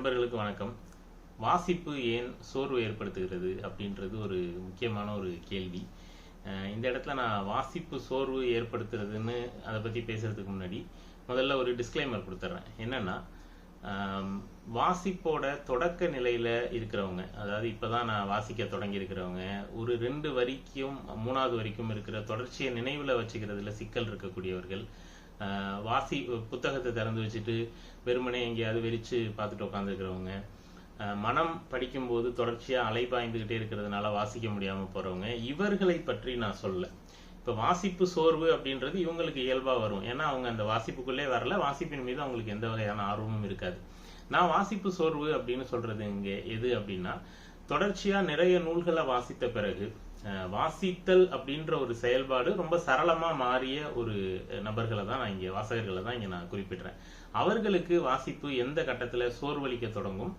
நண்பர்களுக்கு வணக்கம். வாசிப்பு ஏன் சோர்வு ஏற்படுத்துகிறது அப்படின்றது ஒரு முக்கியமான ஒரு கேள்வி. இந்த இடத்துல நான் வாசிப்பு சோர்வு ஏற்படுத்துறதுன்னு அதை பற்றி பேசுறதுக்கு முன்னாடி முதல்ல ஒரு டிஸ்க்ளைமர் கொடுத்துட்றேன். என்னன்னா, வாசிப்போட தொடக்க நிலையில் இருக்கிறவங்க, அதாவது இப்போ தான் நான் வாசிக்க தொடங்கி இருக்கிறவங்க, ஒரு 2 வரிக்கும் 3வது வரைக்கும் இருக்கிற தொடர்ச்சியை நினைவில் வச்சுக்கிறதுல சிக்கல் இருக்கக்கூடியவர்கள், புத்தகத்தை திறந்து வச்சுட்டு வெறுமனே எங்கேயாவது வெறிச்சு பார்த்துட்டு உட்காந்துருக்கிறவங்க, மனம் படிக்கும்போது தொடர்ச்சியாக அலைபாய்ந்துக்கிட்டே இருக்கிறதுனால வாசிக்க முடியாமல் போகிறவங்க, இவர்களை பற்றி நான் சொல்ல. இப்போ வாசிப்பு சோர்வு அப்படின்றது இவங்களுக்கு இயல்பாக வரும். ஏன்னா அவங்க அந்த வாசிப்புக்குள்ளே வரல, வாசிப்பின் மீது அவங்களுக்கு எந்த வகையான ஆர்வமும் இருக்காது. நான் வாசிப்பு சோர்வு அப்படின்னு சொல்றது இங்கே எது அப்படின்னா, தொடர்ச்சியாக நிறைய நூல்களை வாசித்த பிறகு வாசித்தல் அப்படின்ற ஒரு செயல்பாடு ரொம்ப சரளமாக மாறிய ஒரு நபர்களை தான் நான் இங்கே, வாசகர்களை தான் இங்கே நான் குறிப்பிடுறேன். அவர்களுக்கு வாசிப்பு எந்த கட்டத்தில் சோர்வளிக்க தொடங்கும்,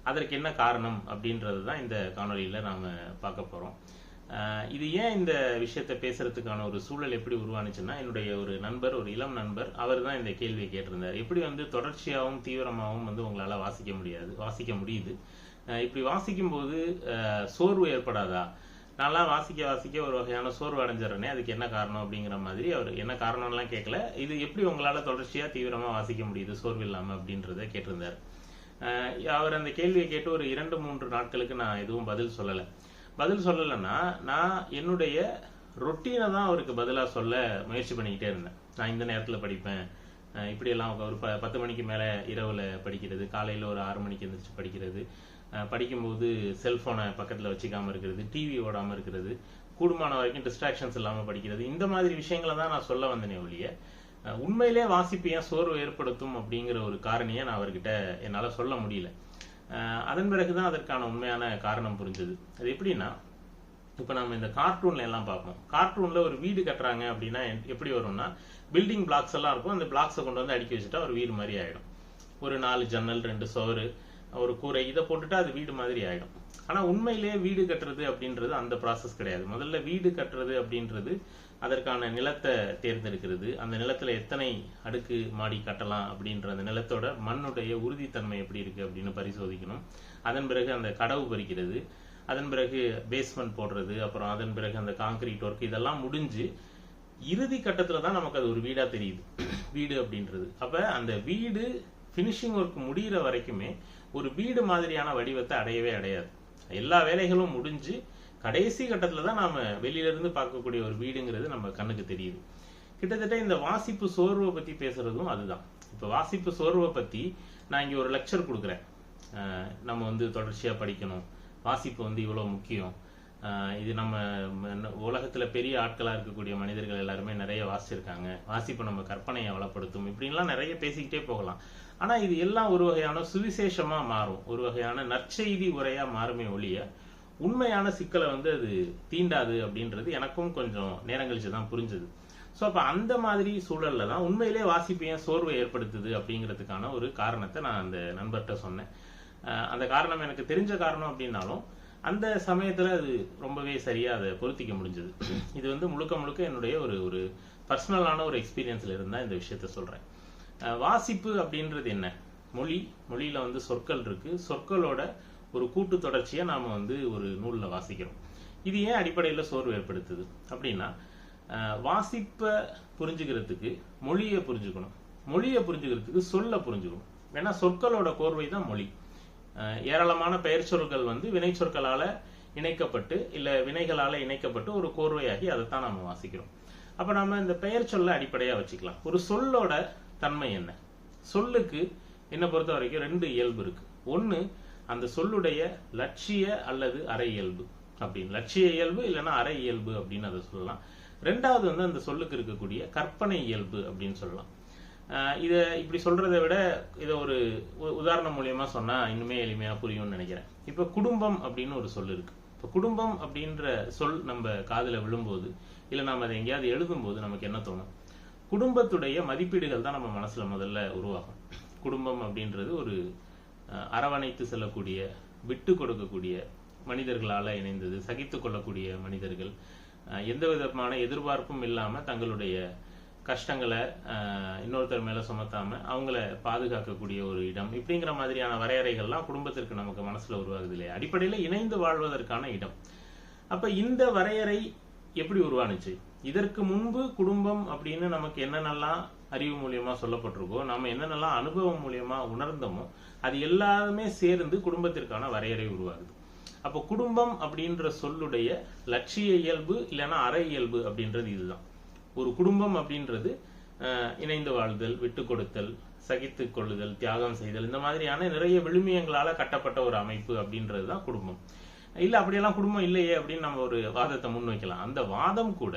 அதற்கு என்ன காரணம் அப்படின்றது தான் இந்த காணொலியில் நாம் பார்க்க போகிறோம். இது ஏன் இந்த விஷயத்தை பேசுறதுக்கான ஒரு சூழல் எப்படி உருவானுச்சுன்னா, என்னுடைய ஒரு நண்பர், ஒரு இளம் நண்பர், அவர் தான் இந்த கேள்வியை கேட்டிருந்தார். எப்படி தொடர்ச்சியாகவும் தீவிரமாகவும் உங்களால் வாசிக்க முடியுது, இப்படி வாசிக்கும் போது சோர்வு ஏற்படாதா? நான்லாம் வாசிக்க ஒரு வகையான சோர்வு அடைஞ்சிடறேனே, அதுக்கு என்ன காரணம் அப்படிங்கிற மாதிரி அவர் என்ன காரணம்லாம் கேட்கல, இது எப்படி உங்களால் தொடர்ச்சியாக தீவிரமாக வாசிக்க முடியுது சோர்வு இல்லாமல் அப்படின்றத கேட்டிருந்தார். அவர் அந்த கேள்வியை கேட்டு ஒரு 2-3 நாட்களுக்கு நான் எதுவும் பதில் சொல்லலைன்னா, நான் என்னுடைய ரொட்டீனை தான் அவருக்கு பதிலாக சொல்ல முயற்சி பண்ணிக்கிட்டே இருந்தேன். நான் இந்த நேரத்தில் படிப்பேன், இப்படியெல்லாம் ஒரு 10 மணிக்கு மேலே இரவில் படிக்கிறது, காலையில் ஒரு 6 மணிக்கு எழுந்திரிச்சு படிக்கிறது, படிக்கும்போது செல்ஃபோனை பக்கத்தில் வச்சுக்காமல் இருக்கிறது, டிவி ஓடாமல் இருக்கிறது, கூடுமான வரைக்கும் டிஸ்ட்ராக்ஷன்ஸ் இல்லாமல் படிக்கிறது, இந்த மாதிரி விஷயங்களை தான் நான் சொல்ல வந்தேனே ஒழிய, உண்மையிலே வாசிப்பு ஏன் சோர்வு ஏற்படுத்தும் அப்படிங்கிற ஒரு காரணியை நான் அவர்கிட்ட என்னால் சொல்ல முடியல. அதன் பிறகுதான் அதற்கான உண்மையான காரணம் புரிஞ்சது. அது எப்படின்னா, இப்போ நம்ம இந்த கார்ட்டூன்ல எல்லாம் பார்ப்போம். கார்ட்டூன்ல ஒரு வீடு கட்டுறாங்க அப்படின்னா எப்படி வரும்னா, பில்டிங் பிளாக்ஸ் எல்லாம் இருக்கும், அந்த பிளாக்ஸை கொண்டு வந்து அடுக்கி வச்சுட்டா ஒரு வீடு மாதிரி ஆயிடும். ஒரு 4 ஜன்னல், 2 சுவர், ஒரு கூரை, இதை போட்டுட்டா அது வீடு மாதிரி ஆயிடும். ஆனால் உண்மையிலேயே வீடு கட்டுறது அப்படின்றது அந்த ப்ராசஸ் கிடையாது. முதல்ல வீடு கட்டுறது அப்படின்றது அதற்கான நிலத்தை தேர்ந்தெடுக்கிறது, அந்த நிலத்துல எத்தனை அடுக்கு மாடி கட்டலாம் அப்படின்ற அந்த நிலத்தோட மண்ணுடைய உறுதித்தன்மை எப்படி இருக்கு அப்படின்னு பரிசோதிக்கணும். அதன் பிறகு அந்த கடவு பறிக்கிறது, அதன் பிறகு பேஸ்மெண்ட் போடுறது, அப்புறம் அதன் பிறகு அந்த காங்கிரீட் ஒர்க், இதெல்லாம் முடிஞ்சு இறுதி கட்டத்துல தான் நமக்கு அது ஒரு வீடா தெரியுது, வீடு அப்படின்றது. அப்ப அந்த வீடு ஃபினிஷிங் ஒர்க் முடிகிற வரைக்குமே ஒரு வீடு மாதிரியான வடிவத்தை அடையவே அடையாது. எல்லா வேலைகளும் முடிஞ்சு கடைசி கட்டத்துல தான் நாம வெளியில இருந்து பார்க்கக்கூடிய ஒரு வீடுங்கிறது நம்ம கண்ணுக்கு தெரியுது. கிட்டத்தட்ட இந்த வாசிப்பு சோர்வை பத்தி பேசுறதும் அதுதான். இப்ப வாசிப்பு சோர்வை பத்தி நான் இங்க ஒரு லெக்சர் கொடுக்குறேன். நம்ம தொடர்ச்சியா படிக்கணும், வாசிப்பு இவ்வளவு முக்கியம், இது நம்ம உலகத்துல பெரிய ஆட்களா இருக்கக்கூடிய மனிதர்கள் எல்லாருமே நிறைய வாசிச்சிருக்காங்க, வாசிப்பு நம்ம கற்பனையை வளப்படுத்தும், இப்படின்லாம் நிறைய பேசிக்கிட்டே போகலாம். ஆனா இது எல்லாம் ஒரு வகையான சுவிசேஷமா மாறும், ஒரு வகையான நற்செய்தி உரையா மாறுமே ஒழிய உண்மையான சிக்கலை அது தீண்டாது அப்படின்றது எனக்கும் கொஞ்சம் நேரம் கழிச்சு தான் புரிஞ்சது. ஸோ அப்போ அந்த மாதிரி சூழல்ல தான் உண்மையிலே வாசிப்பு ஏன் சோர்வை ஏற்படுத்துது அப்படிங்கிறதுக்கான ஒரு காரணத்தை நான் அந்த நண்பர்கிட்ட சொன்னேன். அந்த காரணம் எனக்கு தெரிஞ்ச காரணம் அப்படின்னாலும் அந்த சமயத்துல அது ரொம்பவே சரியா அதை பொருத்திக்க முடிஞ்சது. இது முழுக்க என்னுடைய ஒரு பர்சனலான ஒரு எக்ஸ்பீரியன்ஸ்ல இருந்தா இந்த விஷயத்த சொல்றேன். வாசிப்பு அப்படின்றது என்ன? மொழியில சொற்கள் இருக்கு, சொற்களோட ஒரு கூட்டு தொடர்ச்சியை நாம ஒரு நூல்ல வாசிக்கிறோம். இது ஏன் அடிப்படையில் சோர்வு ஏற்படுத்துது அப்படின்னா, வாசிப்பை புரிஞ்சுக்கிறதுக்கு மொழியை புரிஞ்சுக்கிறதுக்கு சொல்ல புரிஞ்சுக்கணும். ஏன்னா சொற்களோட கோர்வை தான் மொழி. ஏராளமான பெயர் சொற்கள் வினை சொற்களால இணைக்கப்பட்டு இல்ல வினைகளால இணைக்கப்பட்டு ஒரு கோர்வையாகி அதைத்தான் நாம வாசிக்கிறோம். அப்ப நாம இந்த பெயர் சொல்ல அடிப்படையா வச்சுக்கலாம். ஒரு சொல்லோட தன்மை என்ன? சொல்லுக்கு என்ன பொறுத்த வரைக்கும் 2 இயல்பு இருக்கு. ஒன்னு, அந்த சொல்லுடைய லட்சிய அல்லது அரை இயல்பு அப்படின்னு, லட்சிய இயல்பு இல்லைன்னா அரை இயல்பு அப்படின்னு அதை சொல்லலாம். 2வது அந்த சொல்லுக்கு இருக்கக்கூடிய கற்பனை இயல்பு அப்படின்னு சொல்லலாம். இதை இப்படி சொல்றதை விட இதை ஒரு உதாரணம் மூலியமா சொன்னா இன்னுமே எளிமையா புரியும்னு நினைக்கிறேன். இப்ப குடும்பம் அப்படின்னு ஒரு சொல் இருக்கு. இப்ப குடும்பம் அப்படின்ற சொல் நம்ம காதுல விழும்போது இல்ல நாம அதை எங்கேயாவது எழுதும் போது நமக்கு என்ன தோணும்? குடும்பத்துடைய மதிப்பீடுகள் தான் நம்ம மனசுல முதல்ல உருவாகும். குடும்பம் அப்படின்றது ஒரு அரவணைத்து செல்லக்கூடிய, விட்டு கொடுக்கக்கூடிய, மனிதர்களால இணைந்தது, சகித்து கொள்ளக்கூடிய மனிதர்கள், எந்த விதமான எதிர்பார்ப்பும் இல்லாம தங்களுடைய கஷ்டங்களை இன்னொருத்தர் மேல சுமத்தாம அவங்கள பாதுகாக்கக்கூடிய ஒரு இடம், இப்படிங்கிற மாதிரியான வரையறைகள்லாம் குடும்பத்திற்கு நமக்கு மனசுல உருவாகுது இல்லையா? அடிப்படையில இணைந்து வாழ்வதற்கான இடம். அப்ப இந்த வரையறை எப்படி உருவானுச்சு? இதற்கு முன்பு குடும்பம் அப்படின்னு நமக்கு என்னென்னலாம் அறிவு மூலியமா சொல்லப்பட்டிருக்கோ, நாம என்னென்னலாம் அனுபவம் மூலியமா உணர்ந்தோமோ, அது எல்லாமே சேர்ந்து குடும்பத்திற்கான வரையறை உருவாகுது. அப்போ குடும்பம் அப்படின்ற சொல்லுடைய லட்சிய இயல்பு இல்லைன்னா அற இயல்பு அப்படின்றது இதுதான். ஒரு குடும்பம் அப்படின்றது இணைந்து வாழ்தல், விட்டு கொடுத்தல், சகித்து கொள்ளுதல், தியாகம் செய்தல், இந்த மாதிரியான நிறைய விழுமியங்களால கட்டப்பட்ட ஒரு அமைப்பு அப்படின்றது தான் குடும்பம். இல்ல அப்படியெல்லாம் குடும்பம் இல்லையே அப்படின்னு நம்ம ஒரு வாதத்தை முன்வைக்கலாம். அந்த வாதம் கூட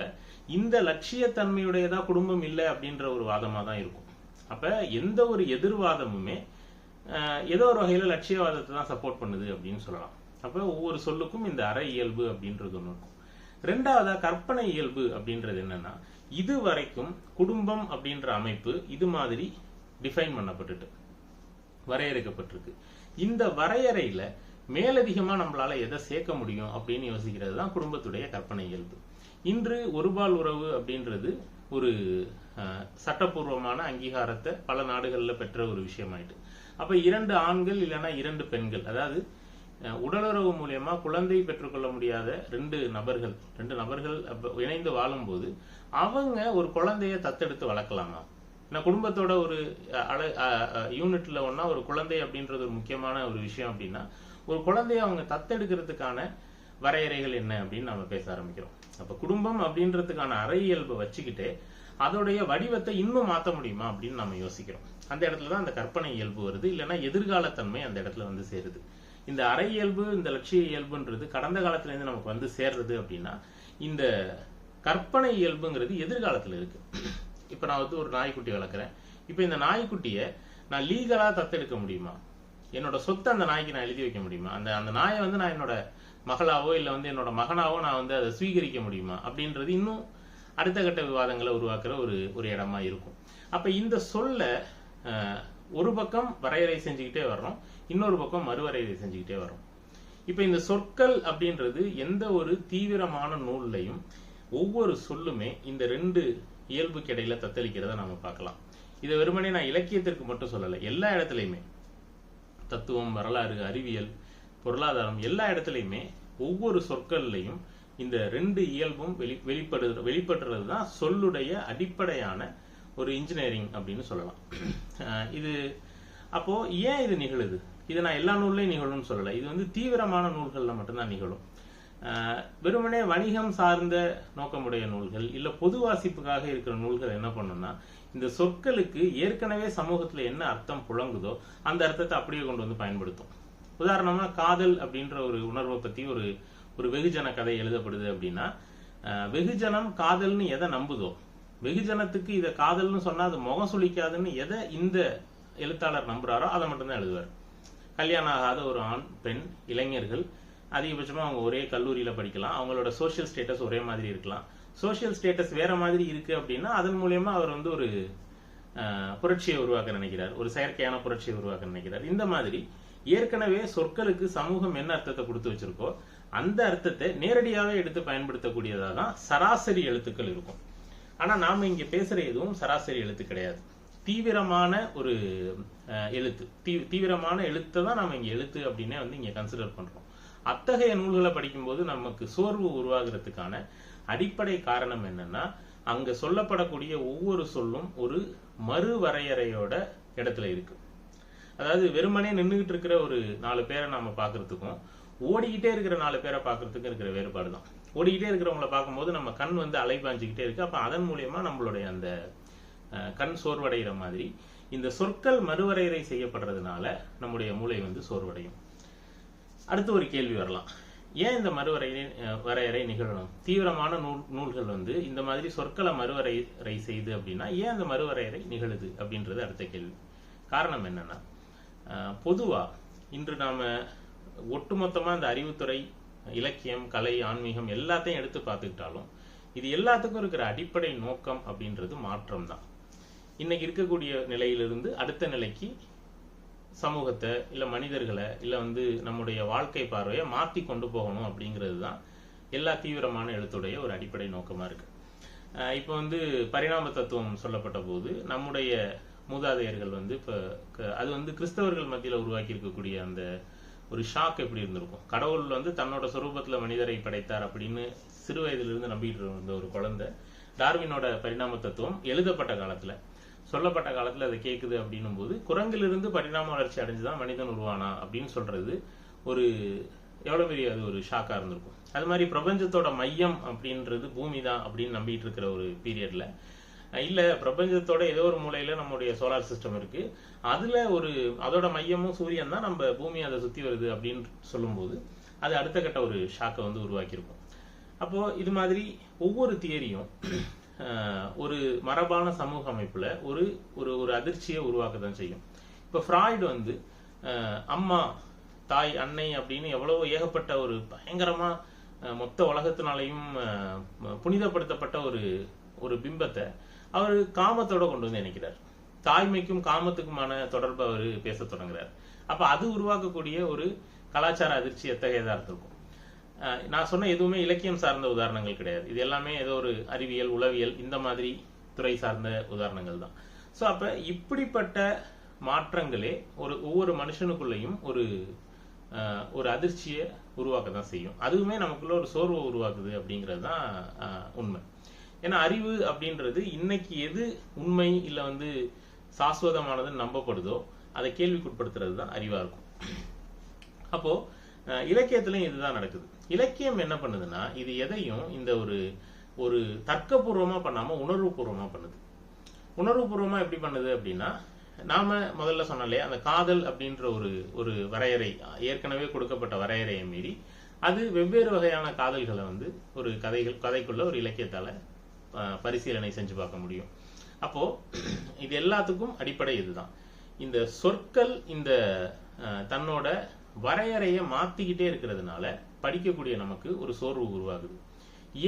இந்த லட்சியத்தன்மையுடையதா குடும்பம் இல்லை அப்படின்ற ஒரு வாதமா தான் இருக்கும். அப்ப எந்த ஒரு எதிர்வாதமுமே ஏதோ ஒரு வகையில லட்சியவாதத்தை தான் சப்போர்ட் பண்ணுது அப்படின்னு சொல்லலாம். அப்ப ஒவ்வொரு சொல்லுக்கும் இந்த அற இயல்பு அப்படின்றது ஒண்ணு இருக்கும். ரெண்டாவதா கற்பனை இயல்பு அப்படின்றது என்னன்னா, இது வரைக்கும் குடும்பம் அப்படின்ற அமைப்பு இது மாதிரி டிஃபைன் பண்ணப்பட்டுட்டு வரையறுக்கப்பட்டிருக்கு. இந்த வரையறையில மேலதிகமா நம்மளால எதை சேர்க்க முடியும் அப்படின்னு யோசிக்கிறது தான் குடும்பத்துடைய கற்பனை இயல்பு. இன்று ஒருபால் உறவு அப்படின்றது ஒரு சட்டப்பூர்வமான அங்கீகாரத்தை பல நாடுகள்ல பெற்ற ஒரு விஷயமாயிட்டு. அப்ப 2 ஆண்கள் இல்லைன்னா 2 பெண்கள், அதாவது உடலுறவு மூலியமா குழந்தை பெற்றுக்கொள்ள முடியாத 2 நபர்கள் இணைந்து வாழும்போது அவங்க ஒரு குழந்தைய தத்தெடுத்து வளர்க்கலாமா? ஏன்னா குடும்பத்தோட ஒரு யூனிட்ல ஒன்னா ஒரு குழந்தை அப்படின்றது ஒரு முக்கியமான ஒரு விஷயம். அப்படின்னா ஒரு குழந்தைய அவங்க தத்தெடுக்கிறதுக்கான வரையறைகள் என்ன அப்படின்னு நம்ம பேச ஆரம்பிக்கிறோம். அப்ப குடும்பம் அப்படின்றதுக்கான அற இயல்பை வச்சுக்கிட்டே அதோடைய வடிவத்தை இன்னும் மாற்ற முடியுமா அப்படின்னு நம்ம யோசிக்கிறோம். அந்த இடத்துலதான் அந்த கற்பனை இயல்பு வருது, இல்லைன்னா எதிர்காலத்தன்மை அந்த இடத்துல வந்து சேருது. இந்த அற இயல்பு, இந்த லட்சிய இயல்புன்றது கடந்த காலத்துல இருந்து நமக்கு வந்து சேர்றது அப்படின்னா, இந்த கற்பனை இயல்புங்கிறது எதிர்காலத்துல இருக்கு. இப்ப நான் வந்து ஒரு நாய்க்குட்டி வளர்க்குறேன். இப்ப இந்த நாய்க்குட்டிய நான் லீகலா தத்தெடுக்க முடியுமா? என்னோட சொத்தை அந்த நாய்க்கு நான் எழுதி வைக்க முடியுமா? அந்த நாயை வந்து நான் என்னோட மகளாவோ இல்ல வந்து என்னோட மகனாவோ நான் வந்து அதை சுவீகரிக்க முடியுமா அப்படின்றது இன்னும் அடுத்த கட்ட விவாதங்களை உருவாக்குற ஒரு இடமா இருக்கும். அப்ப இந்த சொல்ல ஒரு பக்கம் வரையறை செஞ்சுக்கிட்டே வர்றோம், இன்னொரு பக்கம் மறுவரையறை செஞ்சுக்கிட்டே வர்றோம். இப்ப இந்த சொற்கள் அப்படின்றது எந்த ஒரு தீவிரமான நூல்லையும் ஒவ்வொரு சொல்லுமே இந்த 2 இயல்புக்கு இடையில தத்தளிக்கிறத நாம பார்க்கலாம். இதை வெறுமனே நான் இலக்கியத்திற்கு மட்டும் சொல்லலை, எல்லா இடத்துலையுமே தத்துவம், வரலாறு, அறிவியல், பொருளாதாரம், எல்லா இடத்துலையுமே ஒவ்வொரு சொற்கள்லையும் இந்த 2 இயல்பும் வெளிப்படுறது தான் சொல்லுடைய அடிப்படையான ஒரு இன்ஜினியரிங் அப்படின்னு சொல்லலாம். இது அப்போ ஏன் இது நிகழுது? இதை நான் எல்லா நூல்லையும் நிகழும்னு சொல்லலை. இது வந்து தீவிரமான நூல்கள்ல மட்டும்தான் நிகழும். வெறுமனே வணிகம் சார்ந்த நோக்கமுடைய நூல்கள் இல்ல பொது வாசிப்புக்காக இருக்கிற நூல்கள் என்ன பண்ணும்னா, இந்த சொற்களுக்கு ஏற்கனவே சமூகத்துல என்ன அர்த்தம் புழங்குதோ அந்த அர்த்தத்தை அப்படியே கொண்டு வந்து பயன்படுத்தும். உதாரணமா காதல் அப்படின்ற ஒரு உணர்வை பத்தி ஒரு வெகுஜன கதை எழுதப்படுது அப்படின்னா, வெகுஜனம் காதல்னு எதை நம்புதோ, வெகுஜனத்துக்கு இதை காதல்னு சொன்னா அது முகம் சுளிக்காதுன்னு எதை இந்த எழுத்தாளர் நம்புறாரோ அதை மட்டும்தான் எழுதுவார். கல்யாணம் ஆகாத ஒரு ஆண், பெண், இளைஞர்கள் அதிகபட்சமா அவங்க ஒரே கல்லூரியில படிக்கலாம், அவங்களோட சோசியல் ஸ்டேட்டஸ் ஒரே மாதிரி இருக்கலாம். சோசியல் ஸ்டேட்டஸ் வேற மாதிரி இருக்கு அப்படின்னா அதன் மூலியமா அவர் வந்து ஒரு புரட்சியை உருவாக்க நினைக்கிறார், ஒரு செயற்கையான புரட்சியை உருவாக்க நினைக்கிறார். இந்த மாதிரி ஏற்கனவே சொற்களுக்கு சமூகம் என்ன அர்த்தத்தை கொடுத்து வச்சிருக்கோ அந்த அர்த்தத்தை நேரடியாவே எடுத்து பயன்படுத்தக்கூடியதா தான் சராசரி எழுத்துக்கள் இருக்கும். ஆனா நாம இங்க பேசுற எதுவும் சராசரி எழுத்து கிடையாது, தீவிரமான ஒரு எழுத்து. தீவிரமான எழுத்தை தான் நாம இங்க எழுத்து அப்படின்னே வந்து இங்க கன்சிடர் பண்றோம். அத்தகைய நூல்களை படிக்கும்போது நமக்கு சோர்வு உருவாகிறதுக்கான அடிப்படை காரணம் என்னன்னா, அங்க சொல்லப்படக்கூடிய ஒவ்வொரு சொல்லும் ஒரு மறுவரையறையோட இடத்துல இருக்கு. அதாவது வெறுமனே நின்றுகிட்டு இருக்கிற ஒரு 4 பேரை நாம பாக்குறதுக்கும் ஓடிக்கிட்டே இருக்கிற 4 பேரை பாக்குறதுக்கும் இருக்கிற வேறுபாடு தான். ஓடிக்கிட்டே இருக்கிறவங்களை பார்க்கும்போது நம்ம கண் வந்து அலைபாஞ்சுக்கிட்டே இருக்கு. அப்ப அதன் மூலியமா நம்மளுடைய அந்த கண் சோர்வடைகிற மாதிரி இந்த சொற்கள் மறுவரையறை செய்யப்படுறதுனால நம்முடைய மூளை வந்து சோர்வடையும். அடுத்து ஒரு கேள்வி வரலாம், ஏன் இந்த வரையறை நிகழணும்? தீவிரமான நூல்கள் வந்து இந்த மாதிரி சொற்களை மறுவரையறை செய்து அப்படின்னா ஏன் அந்த மறுவரையறை நிகழுது அப்படின்றது அடுத்த கேள்வி. காரணம் என்னன்னா, பொதுவா இன்று நாம ஒட்டுமொத்தமா இந்த அறிவுத்துறை, இலக்கியம், கலை, ஆன்மீகம் எல்லாத்தையும் எடுத்து பார்த்துக்கிட்டாலும் இது எல்லாத்துக்கும் இருக்கிற அடிப்படை நோக்கம் அப்படின்றது மாற்றம் தான். இன்னைக்கு இருக்கக்கூடிய நிலையிலிருந்து அடுத்த நிலைக்கு சமூகத்தை இல்ல மனிதர்களை இல்ல வந்து நம்முடைய வாழ்க்கை பார்வையை மாத்தி கொண்டு போகணும் அப்படிங்கிறது தான் எல்லா தீவிரமான எழுத்துடைய ஒரு அடிப்படை நோக்கமா இருக்கு. இப்போ வந்து பரிணாம தத்துவம் சொல்லப்பட்ட போது நம்முடைய மூதாதையர்கள் வந்து இப்போ அது வந்து கிறிஸ்தவர்கள் மத்தியில் உருவாக்கி இருக்கக்கூடிய அந்த ஒரு ஷாக் எப்படி இருந்திருக்கும். கடவுள் வந்து தன்னோட சொரூபத்தில் மனிதரை படைத்தார் அப்படின்னு சிறு வயதிலிருந்து நம்பிட்டு இருந்த ஒரு குழந்தை டார்வினோட பரிணாம தத்துவம் எழுதப்பட்ட காலத்தில் சொல்லப்பட்ட காலத்தில் அதை கேட்குது அப்படின்னும் போது குரங்கிலிருந்து பரிணாம வளர்ச்சி அடைஞ்சுதான் மனிதன் உருவானா அப்படின்னு சொல்றது ஒரு எவ்வளோ பெரிய அது ஒரு ஷாக்காக இருந்திருக்கும். அது மாதிரி பிரபஞ்சத்தோட மையம் அப்படின்றது பூமி தான் அப்படின்னு நம்பிட்டு இருக்கிற ஒரு பீரியட்ல இல்லை பிரபஞ்சத்தோட ஏதோ ஒரு மூலையில நம்முடைய சோலார் சிஸ்டம் இருக்கு, அதுல ஒரு அதோட மையமும் சூரியன் தான், நம்ம பூமி அதை சுற்றி வருது அப்படின்னு சொல்லும்போது அது அடுத்த கட்ட ஒரு ஷாக்கை வந்து உருவாக்கியிருக்கும். அப்போ இது மாதிரி ஒவ்வொரு தியரியும் ஒரு மரபான சமூக அமைப்புல ஒரு ஒரு ஒரு அதிர்ச்சியை உருவாக்க தான் செய்யும். இப்போ ஃப்ராய்டு வந்து அம்மா தாய் அன்னை அப்படின்னு எவ்வளவு ஏகப்பட்ட ஒரு பயங்கரமா மொத்த உலகத்தினாலையும் புனிதப்படுத்தப்பட்ட ஒரு ஒரு பிம்பத்தை அவர் காமத்தோட கொண்டு வந்து நினைக்கிறார். தாய்மைக்கும் காமத்துக்குமான தொடர்பு அவர் பேச தொடங்குறார். அப்ப அது உருவாக்கக்கூடிய ஒரு கலாச்சார அதிர்ச்சி எத்தகையதா இருந்திருக்கும். நான் சொன்ன எதுவுமே இலக்கியம் சார்ந்த உதாரணங்கள் கிடையாது, இது எல்லாமே ஏதோ ஒரு அறிவியல் உளவியல் இந்த மாதிரி துறை சார்ந்த உதாரணங்கள் தான். ஸோ அப்ப இப்படிப்பட்ட மாற்றங்களே ஒவ்வொரு மனுஷனுக்குள்ளேயும் ஒரு ஒரு அதிர்ச்சியை உருவாக்க தான் செய்யும். அதுவுமே நமக்குள்ள ஒரு சோர்வை உருவாக்குது அப்படிங்கிறது தான் உண்மை. ஏன்னா அறிவு அப்படின்றது இன்னைக்கு எது உண்மை இல்லை வந்து சாஸ்வதமானதுன்னு நம்பப்படுதோ அதை கேள்விக்குட்படுத்துறது தான் அறிவா இருக்கும். அப்போ இலக்கியத்திலையும் இதுதான் நடக்குது. இலக்கியம் என்ன பண்ணுதுன்னா இது எதையும் இந்த ஒரு ஒரு தர்க்கபூர்வமா பண்ணாம உணர்வுபூர்வமா பண்ணுது. உணர்வுபூர்வமா எப்படி பண்ணுது அப்படின்னா, நாம முதல்ல சொன்னாலே அந்த காதல் அப்படின்ற ஒரு ஒரு வரையறை ஏற்கனவே கொடுக்கப்பட்ட வரையறையை மீறி அது வெவ்வேறு வகையான காதல்களை வந்து ஒரு கதைக்குள்ள ஒரு இலக்கியத்தால பரிசீலனை செஞ்சு பார்க்க முடியும். அப்போ இது எல்லாத்துக்கும் அடிப்படை இதுதான். இந்த சொற்கள் இந்த தன்னோட வரையறையை மாத்திக்கிட்டே இருக்கிறதுனால படிக்கக்கூடிய நமக்கு ஒரு சோர்வு உருவாகுது.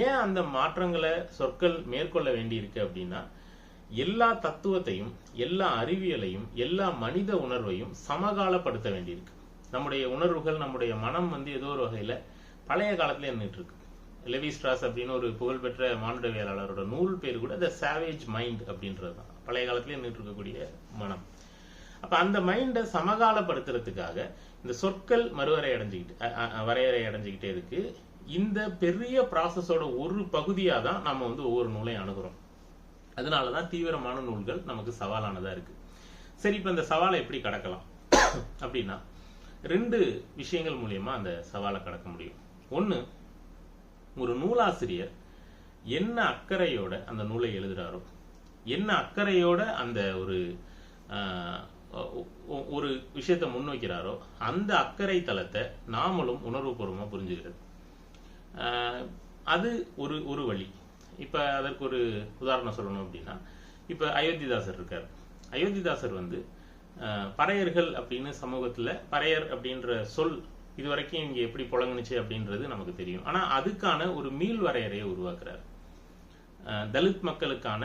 ஏன் அந்த மாற்றங்களை சொற்கள் மேற்கொள்ள வேண்டி இருக்கு அப்படின்னா, எல்லா தத்துவத்தையும் எல்லா அறிவியலையும் எல்லா மனித உணர்வையும் சமகாலப்படுத்த வேண்டியிருக்கு. நம்முடைய உணர்வுகள் நம்முடைய மனம் வந்து ஏதோ ஒரு வகையில பழைய காலத்துல இருந்துட்டு இருக்கு. லெவி ஸ்ட்ராஸ் அப்படின்னு ஒரு புகழ்பெற்ற மானுடவியலாளரோட நூல் பேர் கூட த சாவேஜ் மைண்ட் அப்படின்றது தான், பழைய காலத்துல இருந்துட்டு இருக்கக்கூடிய மனம். அப்ப அந்த மைண்டை சமகாலப்படுத்துறதுக்காக இந்த சொற்கள் வரையறை அடைஞ்சுக்கிட்டே இருக்கு. இந்த பெரிய ப்ராசஸோட ஒரு பகுதியா தான் நம்ம வந்து ஒவ்வொரு நூலையும் அணுகிறோம். அதனாலதான் தீவிரமான நூல்கள் நமக்கு சவாலானதா இருக்கு. சரி, இப்ப இந்த சவாலை எப்படி கடக்கலாம் அப்படின்னா, 2 விஷயங்கள் மூலியமா அந்த சவாலை கடக்க முடியும். ஒண்ணு, ஒரு நூலாசிரியர் என்ன அக்கறையோட அந்த நூலை எழுதுறாரோ, என்ன அக்கறையோட அந்த ஒரு விஷயத்தை முன்வைக்கிறாரோ அந்த அக்கறை தளத்தை நாமளும் உணர்வுபூர்வமா புரிஞ்சுக்கிறது. அது ஒரு வழி. இப்ப அதற்கு ஒரு உதாரணம் சொல்லணும் அப்படின்னா, இப்ப அயோத்திதாசர் இருக்கார். அயோத்திதாசர் வந்து பறையர்கள் அப்படின்னு சமூகத்துல பறையர் அப்படின்ற சொல் இதுவரைக்கும் இங்க எப்படி புழங்குனுச்சு அப்படின்றது நமக்கு தெரியும். ஆனா அதுக்கான ஒரு மீள் வரையறையை உருவாக்குறார். தலித் மக்களுக்கான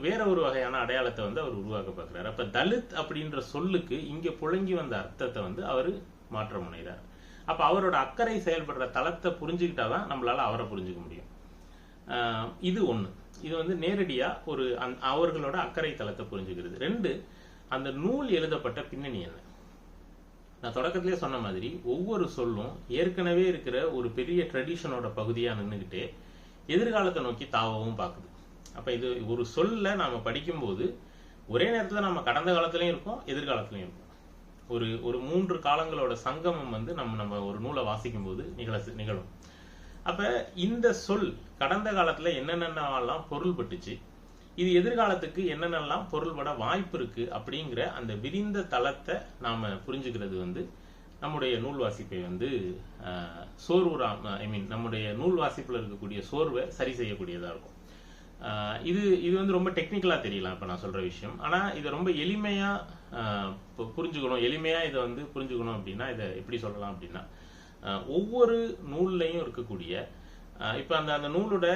வேற ஒரு வகையான அடையாளத்தை வந்து அவர் உருவாக்க பார்க்கிறார். அப்ப தலித் அப்படின்ற சொல்லுக்கு இங்க புழங்கி வந்த அர்த்தத்தை வந்து அவர் மாற்ற முனைகிறார். அப்ப அவரோட அக்கறை செயல்படுற தளத்தை புரிஞ்சுக்கிட்டாதான் நம்மளால அவரை புரிஞ்சுக்க முடியும். இது ஒண்ணு. இது வந்து நேரடியா அவர்களோட அக்கறை தளத்தை புரிஞ்சுக்கிறது. 2, அந்த நூல் எழுதப்பட்ட பின்னணி என்ன. நான் தொடக்கத்திலே சொன்ன மாதிரி ஒவ்வொரு சொல்லும் ஏற்கனவே இருக்கிற ஒரு பெரிய ட்ரெடிஷனோட பகுதியா நின்றுகிட்டே எதிர்காலத்தை நோக்கி தாவவும் பார்க்குது. அப்ப இது ஒரு சொல்ல நாம படிக்கும்போது ஒரே நேரத்துல நம்ம கடந்த காலத்திலையும் இருக்கோம், எதிர்காலத்திலையும் இருக்கும். ஒரு 3 காலங்களோட சங்கமம் வந்து நம்ம ஒரு நூலை வாசிக்கும் போது நிகழும். அப்ப இந்த சொல் கடந்த காலத்துல என்னென்னலாம் பொருள் பட்டுச்சு, இது எதிர்காலத்துக்கு என்னென்னலாம் பொருள்பட வாய்ப்பு இருக்கு அப்படிங்கிற அந்த விரிந்த தளத்தை நாம புரிஞ்சுக்கிறது வந்து நம்முடைய நூல் வாசிப்பை வந்து நம்முடைய நூல் வாசிப்புல இருக்கக்கூடிய சோர்வை சரி செய்யக்கூடியதா இருக்கும். இது வந்து ரொம்ப டெக்னிக்கலா தெரியலாம் இப்ப நான் சொல்ற விஷயம். ஆனா இதை ரொம்ப எளிமையா புரிஞ்சுக்கணும். இதை வந்து புரிஞ்சுக்கணும் அப்படின்னா இதை எப்படி சொல்லலாம் அப்படின்னா, ஒவ்வொரு நூல்லையும் இருக்கக்கூடிய இப்ப அந்த நூலோட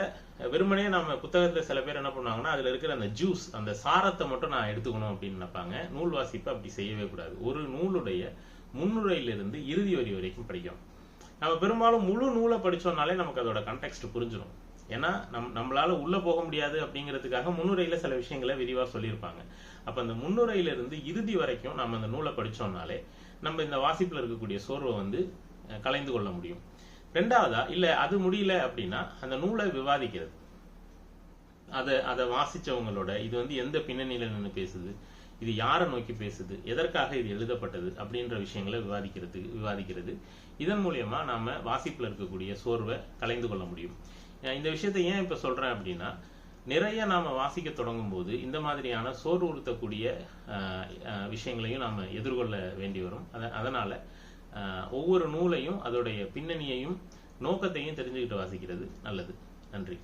வெறுமனே நம்ம புத்தகத்துல சில பேர் என்ன பண்ணுவாங்கன்னா, அதுல இருக்கிற அந்த ஜூஸ் அந்த சாரத்தை மட்டும் நான் எடுத்துக்கணும் அப்படின்னு நினைப்பாங்க. நூல் வாசிப்பை அப்படி செய்யவே கூடாது. ஒரு நூலுடைய முன்னுரையிலிருந்து இறுதி வரி வரைக்கும் படிக்கணும். நம்ம பெரும்பாலும் முழு நூலை படிச்சோம்னாலே நமக்கு அதோட கண்டெக்ஸ்ட் புரிஞ்சிடும். ஏன்னா நம்மளால உள்ள போக முடியாது அப்படிங்கிறதுக்காக முன்னுரையில சில விஷயங்களை விரிவா சொல்லியிருப்பாங்க. அப்ப அந்த முன்னுரையில இருந்து இறுதி வரைக்கும் நம்ம அந்த நூலை படிச்சோம்னாலே நம்ம இந்த வாசிப்புல இருக்கக்கூடிய சோர்வை வந்து கலைந்து கொள்ள முடியும். ரெண்டாவதா, இல்ல அது முடியல அப்படின்னா அந்த நூலை விவாதிக்கிறது. அதை வாசிச்சவங்களோட இது வந்து எந்த பின்னணியில நின்று பேசுது, இது யாரை நோக்கி பேசுது, எதற்காக இது எழுதப்பட்டது அப்படின்ற விஷயங்களை விவாதிக்கிறது. இதன் மூலியமா நாம வாசிப்புல இருக்கக்கூடிய சோர்வை கலைந்து கொள்ள முடியும். இந்த விஷயத்தை ஏன் இப்ப சொல்றேன் அப்படின்னா, நிறைய நாம வாசிக்க தொடங்கும் போது இந்த மாதிரியான சோர்வுறுத்தக்கூடிய விஷயங்களையும் நாம எதிர்கொள்ள வேண்டி வரும். அதனால ஒவ்வொரு நூலையும் அதோடைய பின்னணியையும் நோக்கத்தையும் தெரிஞ்சுக்கிட்டு வாசிக்கிறது நல்லது. நன்றி.